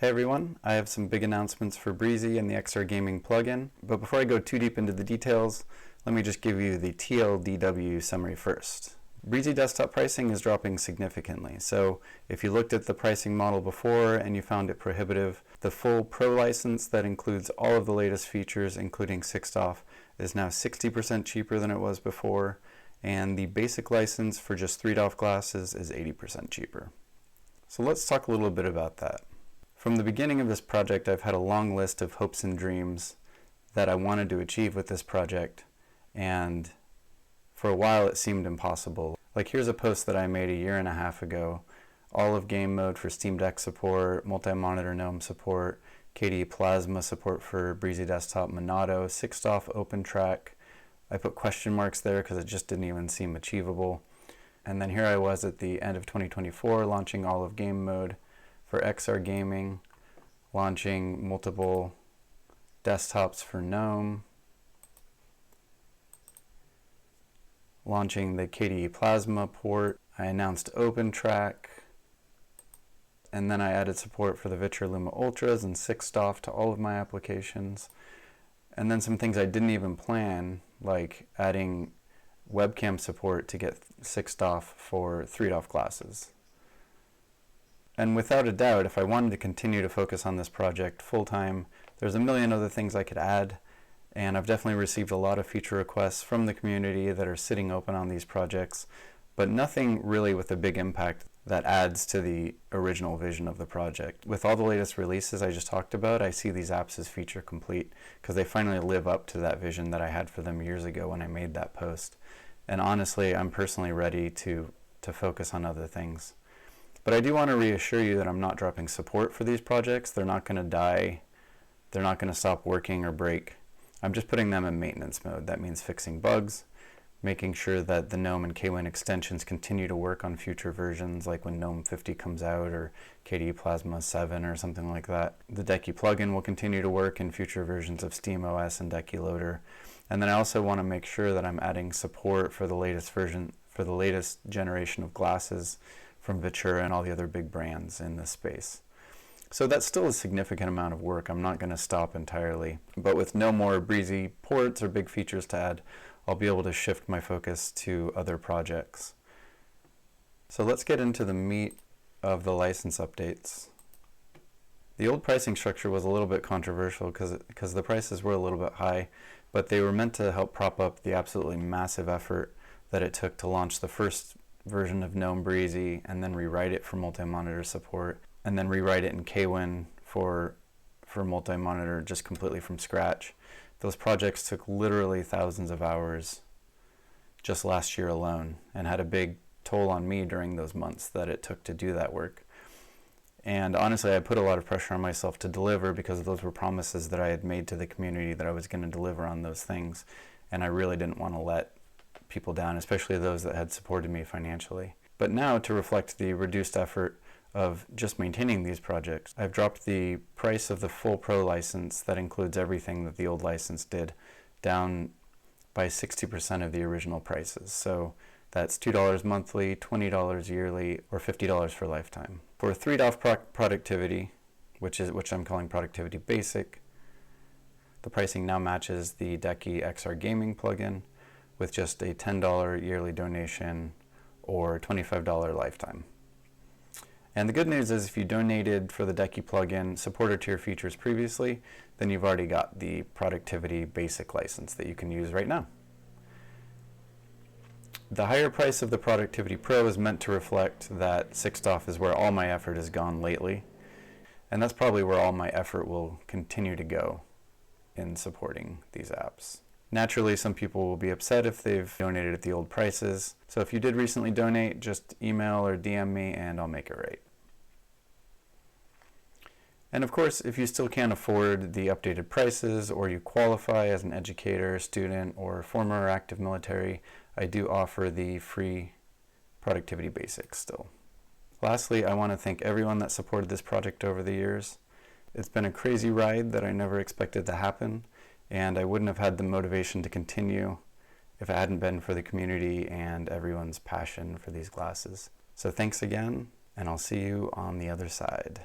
Hey everyone, I have some big announcements for Breezy and the XR Gaming plugin, but before I go too deep into the details, let me just give you the TLDW summary first. Breezy Desktop pricing is dropping significantly, so if you looked at the pricing model before and you found it prohibitive, the full Pro license that includes all of the latest features, including 6DoF, is now 60% cheaper than it was before, and the basic license for just 3DoF glasses is 80% cheaper. So let's talk a little bit about that. From the beginning of this project, I've had a long list of hopes and dreams that I wanted to achieve with this project, and for a while it seemed impossible. Like, here's a post that I made a year and a half ago. All of game mode for Steam Deck support, multi-monitor GNOME support, KDE Plasma support for Breezy Desktop Monado, 6DoF open track. I put question marks there because it just didn't even seem achievable. And then here I was at the end of 2024 launching all of game mode for XR Gaming, launching multiple desktops for GNOME, launching the KDE Plasma port. I announced OpenTrack, and then I added support for the VITURE Luma Ultras and 6DoF to all of my applications. And then some things I didn't even plan, like adding webcam support to get 6DoF for 3DoF glasses. And without a doubt, if I wanted to continue to focus on this project full-time, there's a million other things I could add, and I've definitely received a lot of feature requests from the community that are sitting open on these projects, but nothing really with a big impact that adds to the original vision of the project. With all the latest releases I just talked about, I see these apps as feature complete because they finally live up to that vision that I had for them years ago when I made that post. And honestly, I'm personally ready to focus on other things. But I do want to reassure you that I'm not dropping support for these projects. They're not going to die. They're not going to stop working or break. I'm just putting them in maintenance mode. That means fixing bugs, making sure that the GNOME and KWin extensions continue to work on future versions, like when GNOME 50 comes out or KDE Plasma 7 or something like that. The Decky plugin will continue to work in future versions of SteamOS and Decky Loader. And then I also want to make sure that I'm adding support for the latest version, for the latest generation of glasses from VITURE and all the other big brands in this space. So that's still a significant amount of work. I'm not going to stop entirely. But with no more Breezy ports or big features to add, I'll be able to shift my focus to other projects. So let's get into the meat of the license updates. The old pricing structure was a little bit controversial because the prices were a little bit high, but they were meant to help prop up the absolutely massive effort that it took to launch the first version of GNOME Breezy and then rewrite it for multi-monitor support, and then rewrite it in KWin for multi-monitor just completely from scratch. Those projects took literally thousands of hours just last year alone and had a big toll on me during those months that it took to do that work. And honestly, I put a lot of pressure on myself to deliver because those were promises that I had made to the community that I was going to deliver on those things, and I really didn't want to let people down, especially those that had supported me financially. But now, to reflect the reduced effort of just maintaining these projects, I've dropped the price of the full Pro license that includes everything that the old license did down by 60% of the original prices. So that's $2 monthly, $20 yearly, or $50 for lifetime. For 3DoF productivity, which I'm calling Productivity Basic, the pricing now matches the Decky XR Gaming plugin with just a $10 yearly donation or $25 lifetime. And the good news is if you donated for the Decky plugin supporter tier features previously, then you've already got the Productivity Basic license that you can use right now. The higher price of the Productivity Pro is meant to reflect that 6DoF is where all my effort has gone lately, and that's probably where all my effort will continue to go in supporting these apps. Naturally, some people will be upset if they've donated at the old prices, so if you did recently donate, just email or DM me and I'll make it right. And of course, if you still can't afford the updated prices or you qualify as an educator, student, or former active military, I do offer the free Productivity Basics still. Lastly, I want to thank everyone that supported this project over the years. It's been a crazy ride that I never expected to happen, and I wouldn't have had the motivation to continue if it hadn't been for the community and everyone's passion for these glasses. So thanks again, and I'll see you on the other side.